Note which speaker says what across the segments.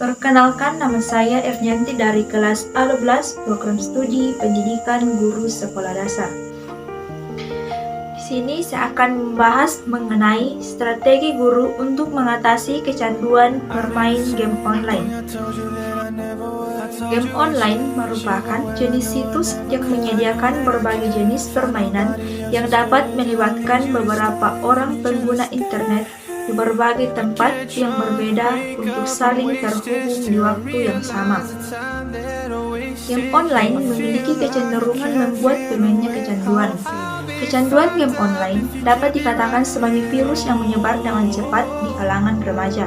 Speaker 1: Perkenalkan, nama saya Ernianti dari kelas A12 Program Studi Pendidikan Guru Sekolah Dasar. Di sini saya akan membahas mengenai strategi guru untuk mengatasi kecanduan bermain game online. Game online merupakan jenis situs yang menyediakan berbagai jenis permainan yang dapat melibatkan beberapa orang pengguna internet di berbagai tempat yang berbeda untuk saling terhubung di waktu yang sama. Game online memiliki kecenderungan membuat pemainnya kecanduan. Kecanduan game online dapat dikatakan sebagai virus yang menyebar dengan cepat di kalangan remaja.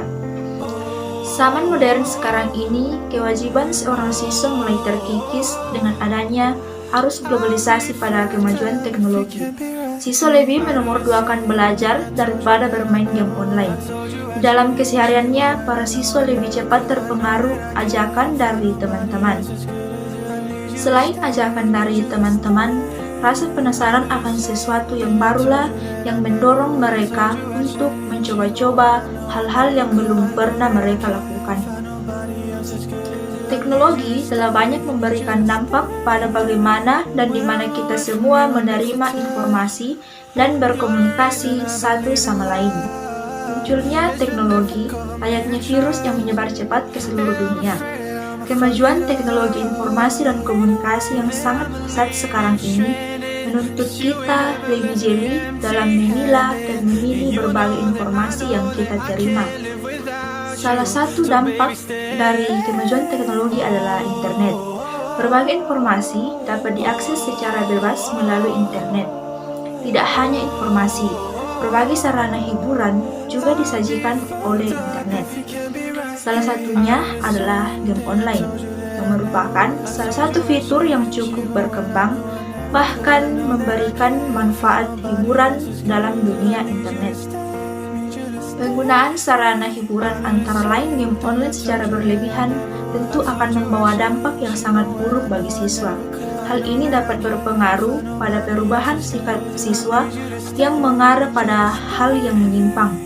Speaker 1: Zaman modern sekarang ini, kewajiban seorang siswa mulai terkikis dengan adanya arus globalisasi pada kemajuan teknologi. Siswa lebih menomorduakan belajar daripada bermain game online. Di dalam kesehariannya, para siswa lebih cepat terpengaruh ajakan dari teman-teman. Selain ajakan dari teman-teman, rasa penasaran akan sesuatu yang barulah yang mendorong mereka untuk mencoba-coba hal-hal yang belum pernah mereka lakukan. Teknologi telah banyak memberikan dampak pada bagaimana dan di mana kita semua menerima informasi dan berkomunikasi satu sama lain. Munculnya teknologi layaknya virus yang menyebar cepat ke seluruh dunia. Kemajuan teknologi informasi dan komunikasi yang sangat pesat sekarang ini menuntut kita lebih jeli dalam memilah dan memilih berbagai informasi yang kita terima. Salah satu dampak dari kemajuan teknologi adalah internet. Berbagai informasi dapat diakses secara bebas melalui internet. Tidak hanya informasi, berbagai sarana hiburan juga disajikan oleh internet. Salah satunya adalah game online, yang merupakan salah satu fitur yang cukup berkembang, bahkan memberikan manfaat hiburan dalam dunia internet. Penggunaan sarana hiburan antara lain game online secara berlebihan tentu akan membawa dampak yang sangat buruk bagi siswa. Hal ini dapat berpengaruh pada perubahan sikap siswa yang mengarah pada hal yang menyimpang.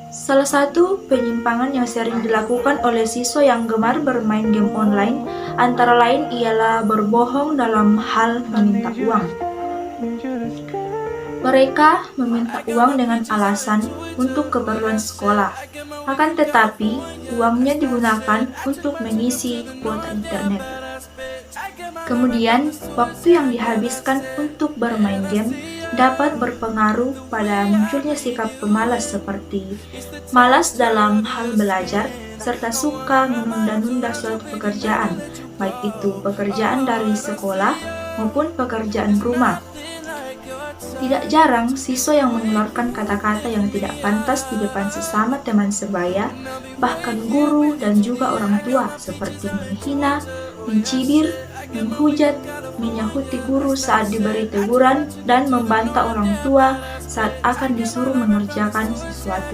Speaker 1: Salah satu penyimpangan yang sering dilakukan oleh siswa yang gemar bermain game online antara lain ialah berbohong dalam hal meminta uang. Mereka meminta uang dengan alasan untuk keperluan sekolah, akan tetapi uangnya digunakan untuk mengisi kuota internet. Kemudian, waktu yang dihabiskan untuk bermain game dapat berpengaruh pada munculnya sikap pemalas seperti malas dalam hal belajar, serta suka menunda-nunda suatu pekerjaan, baik itu pekerjaan dari sekolah maupun pekerjaan rumah. Tidak jarang, siswa yang mengeluarkan kata-kata yang tidak pantas di depan sesama teman sebaya, bahkan guru dan juga orang tua, seperti menghina, mencibir, menghujat, menyahuti guru saat diberi teguran, dan membantah orang tua saat akan disuruh mengerjakan sesuatu.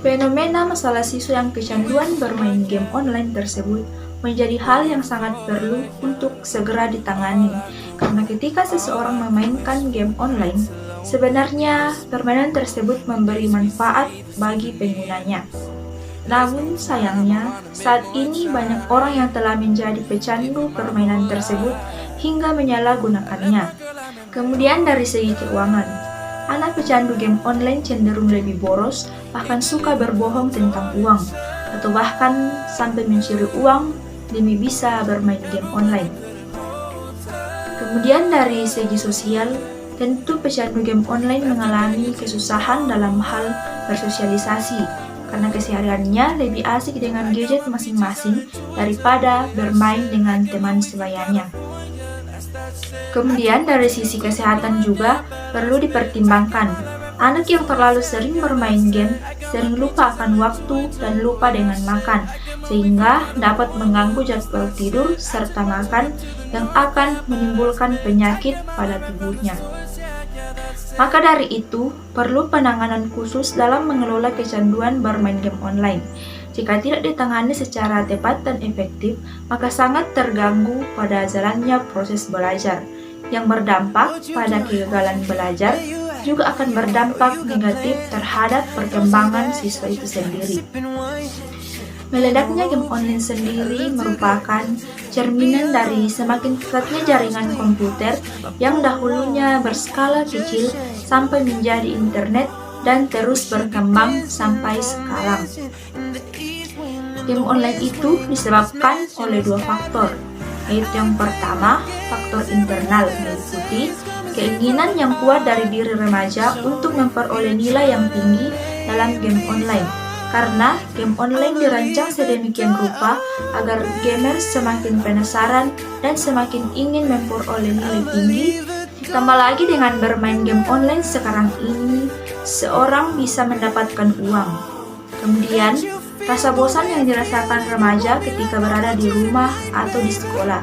Speaker 1: Fenomena masalah siswa yang kecanduan bermain game online tersebut menjadi hal yang sangat perlu untuk segera ditangani, karena ketika seseorang memainkan game online, sebenarnya permainan tersebut memberi manfaat bagi penggunanya. Namun sayangnya, saat ini banyak orang yang telah menjadi pecandu permainan tersebut hingga menyalahgunakannya. Kemudian dari segi keuangan, anak pecandu game online cenderung lebih boros, bahkan suka berbohong tentang uang, atau bahkan sampai mencuri uang demi bisa bermain game online. Kemudian dari segi sosial, tentu pecandu game online mengalami kesusahan dalam hal bersosialisasi, karena kesehariannya lebih asik dengan gadget masing-masing daripada bermain dengan teman sebayanya. Kemudian dari sisi kesehatan juga perlu dipertimbangkan. Anak yang terlalu sering bermain game sering lupa akan waktu dan lupa dengan makan, sehingga dapat mengganggu jadwal tidur serta makan yang akan menimbulkan penyakit pada tubuhnya. Maka dari itu, perlu penanganan khusus dalam mengelola kecanduan bermain game online. Jika tidak ditangani secara tepat dan efektif, maka sangat terganggu pada jalannya proses belajar, yang berdampak pada kegagalan belajar, juga akan berdampak negatif terhadap perkembangan siswa itu sendiri. Meledaknya game online sendiri merupakan cerminan dari semakin kekatnya jaringan komputer yang dahulunya berskala kecil sampai menjadi internet dan terus berkembang sampai sekarang. Game online itu disebabkan oleh dua faktor, yaitu yang pertama, faktor internal meliputi keinginan yang kuat dari diri remaja untuk memperoleh nilai yang tinggi dalam game online. Karena game online dirancang sedemikian rupa agar gamers semakin penasaran dan semakin ingin memperoleh nilai tinggi. Ditambah lagi dengan bermain game online sekarang ini, seorang bisa mendapatkan uang. Kemudian, rasa bosan yang dirasakan remaja ketika berada di rumah atau di sekolah.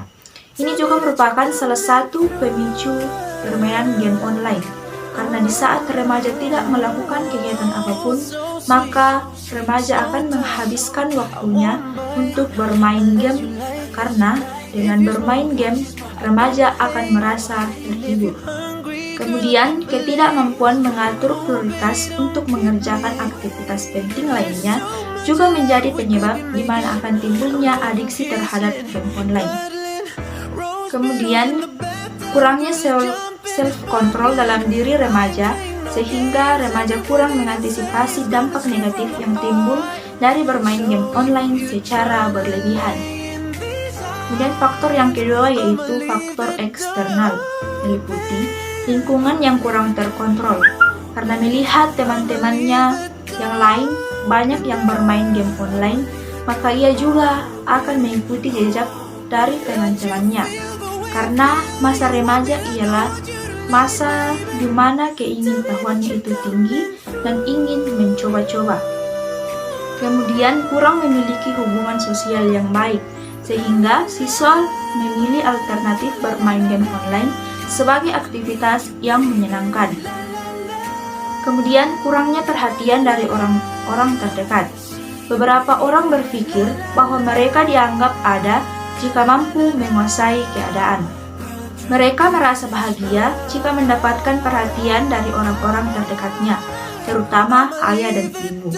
Speaker 1: Ini juga merupakan salah satu pemicu permainan game online. Karena di saat remaja tidak melakukan kegiatan apapun, maka remaja akan menghabiskan waktunya untuk bermain game. Karena dengan bermain game, remaja akan merasa terhibur. Kemudian, ketidakmampuan mengatur prioritas untuk mengerjakan aktivitas penting lainnya juga menjadi penyebab di mana akan timbulnya adiksi terhadap game online. Kemudian, kurangnya self-control dalam diri remaja sehingga remaja kurang mengantisipasi dampak negatif yang timbul dari bermain game online secara berlebihan. Kemudian faktor yang kedua yaitu faktor eksternal, meliputi lingkungan yang kurang terkontrol. Karena melihat teman-temannya yang lain banyak yang bermain game online, maka ia juga akan mengikuti jejak dari teman-temannya. Karena masa remaja ialah masa di mana keingintahuannya itu tinggi dan ingin mencoba-coba. Kemudian kurang memiliki hubungan sosial yang baik, sehingga siswa memilih alternatif bermain game online sebagai aktivitas yang menyenangkan. Kemudian kurangnya perhatian dari orang-orang terdekat. Beberapa orang berpikir bahwa mereka dianggap ada jika mampu menguasai keadaan. Mereka merasa bahagia jika mendapatkan perhatian dari orang-orang terdekatnya, terutama ayah dan ibu.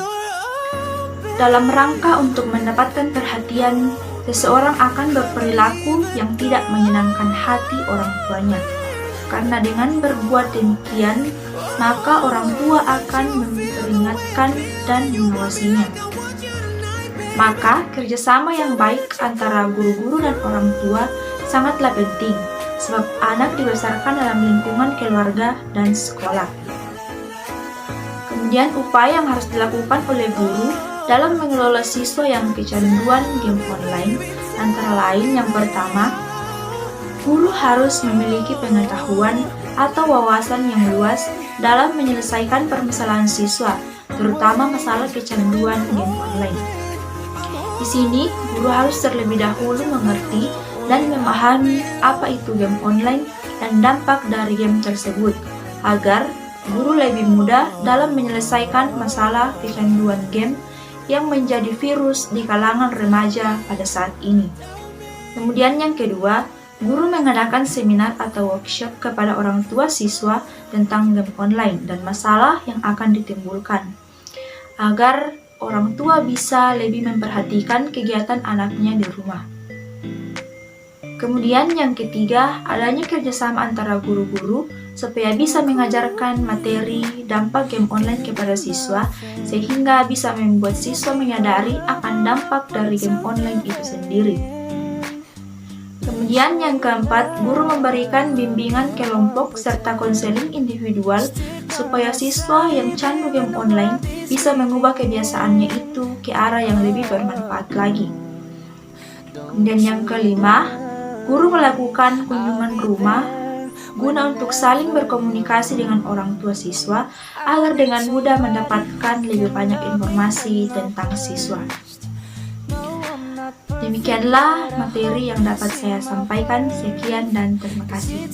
Speaker 1: Dalam rangka untuk mendapatkan perhatian, seseorang akan berperilaku yang tidak menyenangkan hati orang tuanya. Karena dengan berbuat demikian, maka orang tua akan memperingatkan dan mengawasinya. Maka, kerjasama yang baik antara guru-guru dan orang tua sangatlah penting, sebab anak dibesarkan dalam lingkungan keluarga dan sekolah. Kemudian, upaya yang harus dilakukan oleh guru dalam mengelola siswa yang kecanduan game online antara lain yang pertama, guru harus memiliki pengetahuan atau wawasan yang luas dalam menyelesaikan permasalahan siswa, terutama masalah kecanduan game online. Di sini, guru harus terlebih dahulu mengerti dan memahami apa itu game online dan dampak dari game tersebut, agar guru lebih mudah dalam menyelesaikan masalah kecanduan game yang menjadi virus di kalangan remaja pada saat ini. Kemudian yang kedua, guru mengadakan seminar atau workshop kepada orang tua siswa tentang game online dan masalah yang akan ditimbulkan, agar orang tua bisa lebih memperhatikan kegiatan anaknya di rumah. Kemudian yang ketiga, adanya kerjasama antara guru-guru supaya bisa mengajarkan materi dampak game online kepada siswa, sehingga bisa membuat siswa menyadari akan dampak dari game online itu sendiri. Kemudian yang keempat, guru memberikan bimbingan kelompok serta konseling individual supaya siswa yang candu game online bisa mengubah kebiasaannya itu ke arah yang lebih bermanfaat lagi. Kemudian yang kelima, guru melakukan kunjungan rumah guna untuk saling berkomunikasi dengan orang tua siswa agar dengan mudah mendapatkan lebih banyak informasi tentang siswa. Demikianlah materi yang dapat saya sampaikan. Sekian dan terima kasih.